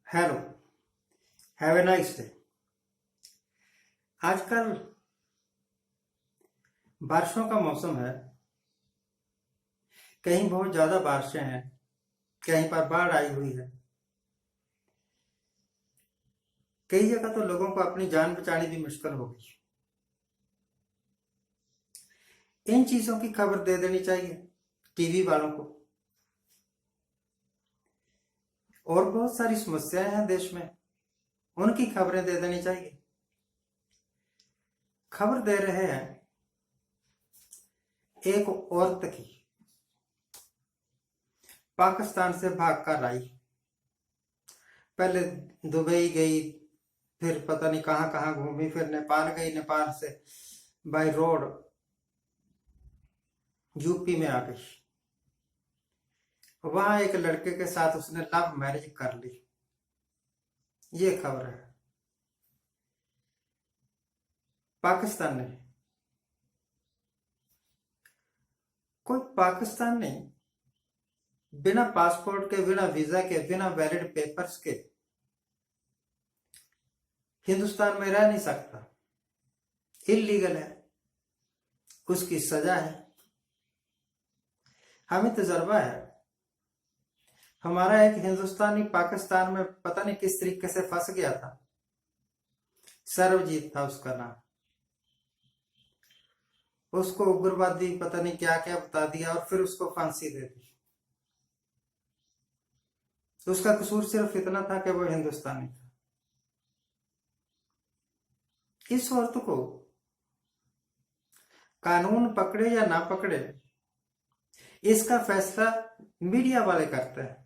Hello, have a nice day. आजकल बारिशों का मौसम है। कहीं बहुत ज्यादा बारिशें हैं, कहीं पर बाढ़ आई हुई है। कई जगह तो लोगों को अपनी जान बचानी भी मुश्किल हो गई। इन चीजों की खबर दे देनी चाहिए टीवी वालों को। और बहुत सारी समस्याएं हैं देश में, उनकी खबरें दे देनी चाहिए। खबर दे रहे हैं एक औरत की, पाकिस्तान से भाग कर आई। पहले दुबई गई, फिर पता नहीं कहां कहां घूमी, फिर नेपाल गई, नेपाल से बाय रोड यूपी में आ गई। वहां एक लड़के के साथ उसने लव मैरिज कर ली। ये खबर है। पाकिस्तान ने, कोई पाकिस्तान नहीं, बिना पासपोर्ट के, बिना वीजा के, बिना वैलिड पेपर्स के हिंदुस्तान में रह नहीं सकता। इलीगल है, उसकी सजा है। हमें तजर्बा है। हमारा एक हिंदुस्तानी पाकिस्तान में पता नहीं किस तरीके से फंस गया था। सर्वजीत था उसका नाम। उसको उग्रवादी पता नहीं क्या क्या बता दिया और फिर उसको फांसी दे दी। उसका कसूर सिर्फ इतना था कि वो हिंदुस्तानी था। इस औरत को कानून पकड़े या ना पकड़े, इसका फैसला मीडिया वाले करते हैं।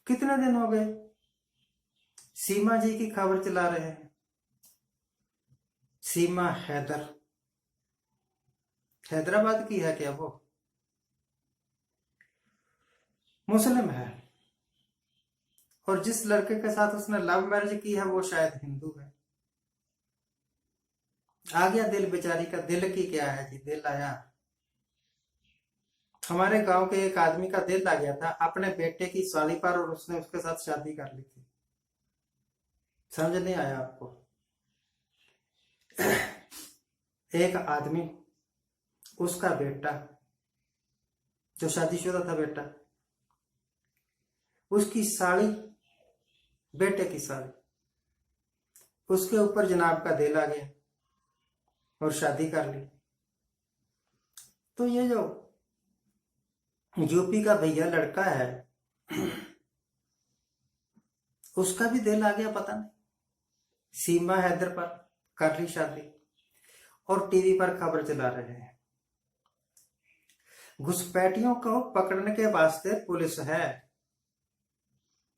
कितने दिन हो गए सीमा जी की खबर चला रहे हैं। सीमा हैदराबाद की है क्या? वो मुस्लिम है, और जिस लड़के के साथ उसने लव मैरिज की है वो शायद हिंदू है। आ गया दिल बेचारी का। दिल की क्या है जी, दिल आया। हमारे गांव के एक आदमी का दिल आ गया था अपने बेटे की साली पर, और उसने उसके साथ शादी कर ली थी। समझ नहीं आया आपको? एक आदमी, उसका बेटा जो शादीशुदा था बेटा, उसकी साली, बेटे की साली, उसके ऊपर जनाब का दिल आ गया और शादी कर ली। तो ये जो यूपी का भैया लड़का है, उसका भी दिल आ गया पता नहीं। सीमा हैदर पर कर ली शादी, और टीवी पर खबर चला रहे हैं। घुसपैठियों को पकड़ने के वास्ते पुलिस है,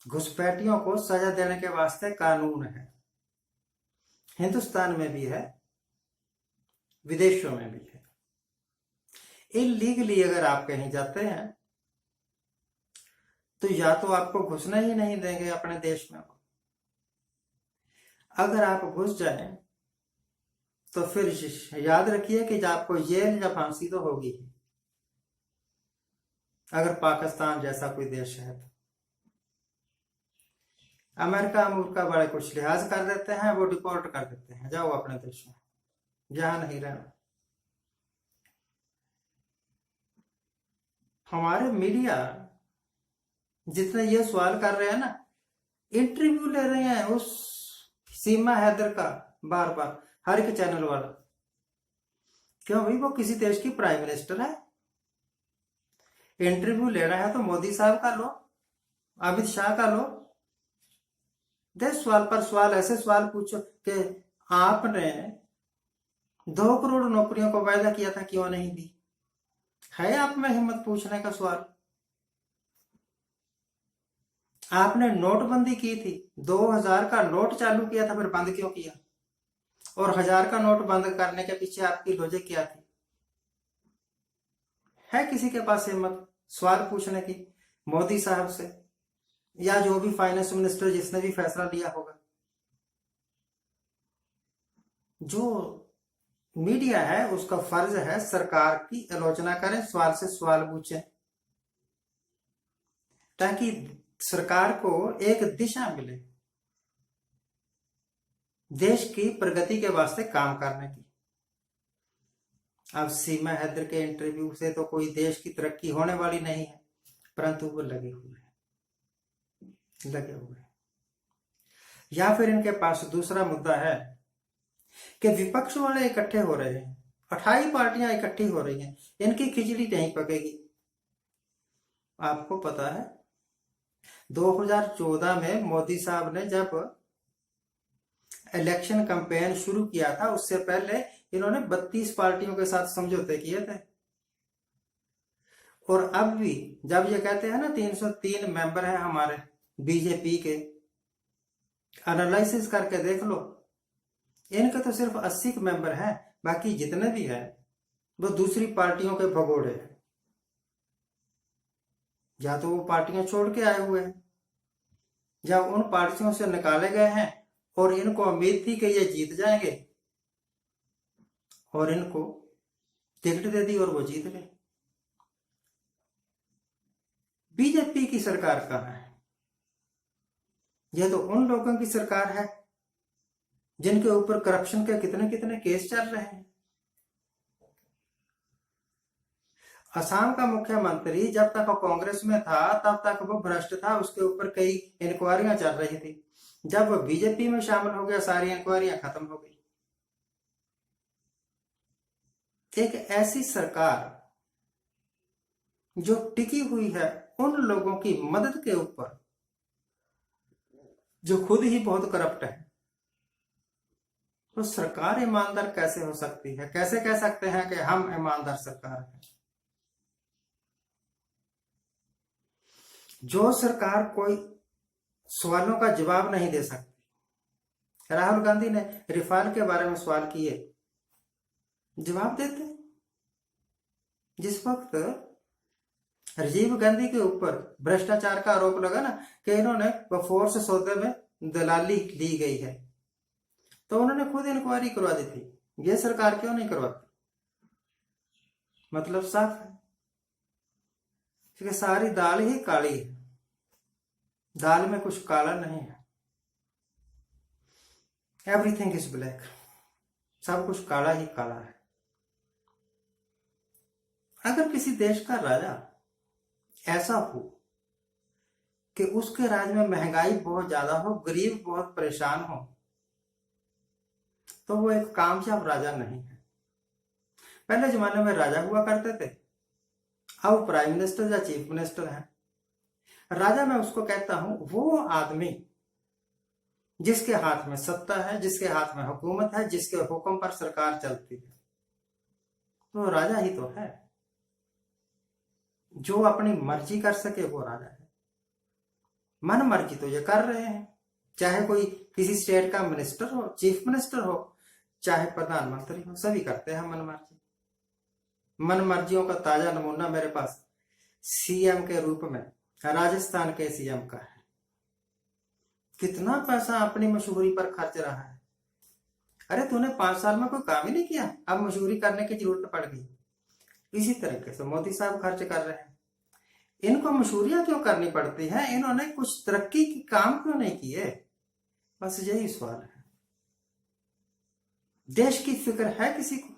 घुसपैठियों को सजा देने के वास्ते कानून है। हिंदुस्तान में भी है, विदेशों में भी है। इलीगली अगर आप कहीं जाते हैं तो या तो आपको घुसना ही नहीं देंगे अपने देश में। अगर आप घुस जाएं तो फिर याद रखिए कि आपको जेल या फांसी तो होगी ही, अगर पाकिस्तान जैसा कोई देश है तो। अमेरिका बड़े कुछ लिहाज कर देते हैं, वो डिपोर्ट कर देते हैं, जाओ अपने देश में, जहां नहीं रहना। हमारे मीडिया जितने ये सवाल कर रहे हैं ना, इंटरव्यू ले रहे हैं उस सीमा हैदर का बार बार, हर एक चैनल वाला। क्यों भाई, वो किसी देश की प्राइम मिनिस्टर है। इंटरव्यू ले रहा है तो मोदी साहब का लो, अमित शाह का लो। दे सवाल पर सवाल, ऐसे सवाल पूछो कि आपने 2 करोड़ नौकरियों को वायदा किया था, क्यों नहीं दी? है आप में हिम्मत पूछने का सवाल? आपने नोटबंदी की थी, 2000 का नोट चालू किया था, फिर बंद क्यों किया? और 1000 का नोट बंद करने के पीछे आपकी लॉजिक क्या थी? है किसी के पास हिम्मत सवाल पूछने की मोदी साहब से, या जो भी फाइनेंस मिनिस्टर जिसने भी फैसला लिया होगा? जो मीडिया है उसका फर्ज है सरकार की आलोचना करें, सवाल से सवाल पूछें, ताकि सरकार को एक दिशा मिले देश की प्रगति के वास्ते काम करने की। अब सीमा हैदर के इंटरव्यू से तो कोई देश की तरक्की होने वाली नहीं है, परंतु वो लगे हुए हैं। या फिर इनके पास दूसरा मुद्दा है कि विपक्ष वाले इकट्ठे हो रहे हैं, 28 पार्टियां इकट्ठी हो रही हैं, इनकी खिचड़ी नहीं पकेगी। आपको पता है 2014 में मोदी साहब ने जब इलेक्शन कैंपेन शुरू किया था, उससे पहले इन्होंने 32 पार्टियों के साथ समझौते किए थे। और अब भी जब ये कहते हैं ना 303 मेंबर हैं हमारे बीजेपी के, एनालिसिस करके देख लो, इनके तो सिर्फ 80 मेंबर हैं, बाकी जितने भी हैं वो दूसरी पार्टियों के भगोड़े हैं। या तो वो पार्टियां छोड़ के आए हुए हैं, या उन पार्टियों से निकाले गए हैं और इनको उम्मीद थी कि ये जीत जाएंगे और इनको टिकट दे दी और वो जीत गए। बीजेपी की सरकार कहां है? यह तो उन लोगों की सरकार है जिनके ऊपर करप्शन के कितने कितने केस चल रहे हैं। असम का मुख्यमंत्री जब तक कांग्रेस में था तब तक वो भ्रष्ट था, उसके ऊपर कई इंक्वायरियां चल रही थी। जब वो बीजेपी में शामिल हो गया, सारी इंक्वायरियां खत्म हो गई। एक ऐसी सरकार जो टिकी हुई है उन लोगों की मदद के ऊपर जो खुद ही बहुत करप्ट है, तो सरकार ईमानदार कैसे हो सकती है? कैसे कह सकते हैं कि हम ईमानदार सरकार है? जो सरकार कोई सवालों का जवाब नहीं दे सकती। राहुल गांधी ने रिफाल के बारे में सवाल किए, जवाब देते। जिस वक्त राजीव गांधी के ऊपर भ्रष्टाचार का आरोप लगा ना कि इन्होंने फोर्स सौदे में दलाली ली गई है, तो उन्होंने खुद इंक्वायरी करवा दी थी। ये सरकार क्यों नहीं करवाती? मतलब साफ है कि सारी दाल ही काली है, दाल में कुछ काला नहीं है। एवरीथिंग इज ब्लैक, सब कुछ काला ही काला है। अगर किसी देश का राजा ऐसा हो कि उसके राज्य में महंगाई बहुत ज्यादा हो, गरीब बहुत परेशान हो, तो वो एक कामयाब राजा नहीं है। पहले जमाने में राजा हुआ करते थे, अब प्राइम मिनिस्टर या चीफ मिनिस्टर है। राजा मैं उसको कहता हूं वो आदमी जिसके हाथ में सत्ता है, जिसके हाथ में हुकूमत है, जिसके हुक्म पर सरकार चलती है, तो राजा ही तो है। जो अपनी मर्जी कर सके वो राजा है। मन मर्जी तो ये कर रहे हैं, चाहे कोई किसी स्टेट का मिनिस्टर हो, चीफ मिनिस्टर हो, चाहे प्रधानमंत्री हो, सभी करते हैं मन मर्जी। मन मर्जियों का ताजा नमूना मेरे पास सीएम के रूप में राजस्थान के सीएम का है। कितना पैसा अपनी मशहूरी पर खर्च रहा है। अरे तूने 5 साल में कोई काम ही नहीं किया, अब मशहूरी करने की जरूरत पड़ गई। इसी तरीके से मोदी साहब खर्च कर रहे हैं। इनको मशहूरियां क्यों करनी पड़ती है? इन्होंने कुछ तरक्की की काम क्यों नहीं किए? बस यही सवाल है। देश की फिक्र है किसी को?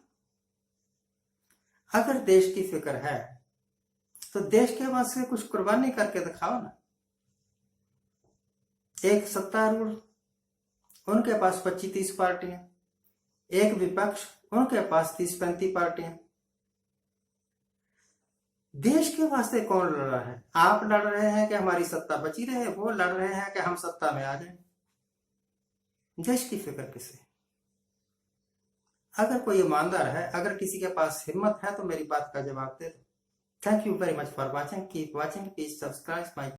अगर देश की फिक्र है तो देश के वास्ते कुछ कुर्बानी करके दिखाओ ना। एक सत्तारूढ़, उनके पास 25-30 पार्टियां, एक विपक्ष, उनके पास 30-35 पार्टियां। देश के वास्ते कौन लड़ रहा है? आप लड़ रहे हैं कि हमारी सत्ता बची रहे, वो लड़ रहे हैं कि हम सत्ता में आ जाएं। देश की फिक्र किसे? अगर कोई ईमानदार है, अगर किसी के पास हिम्मत है तो मेरी बात का जवाब दे दो। Thank you very much for watching. Keep watching, please subscribe my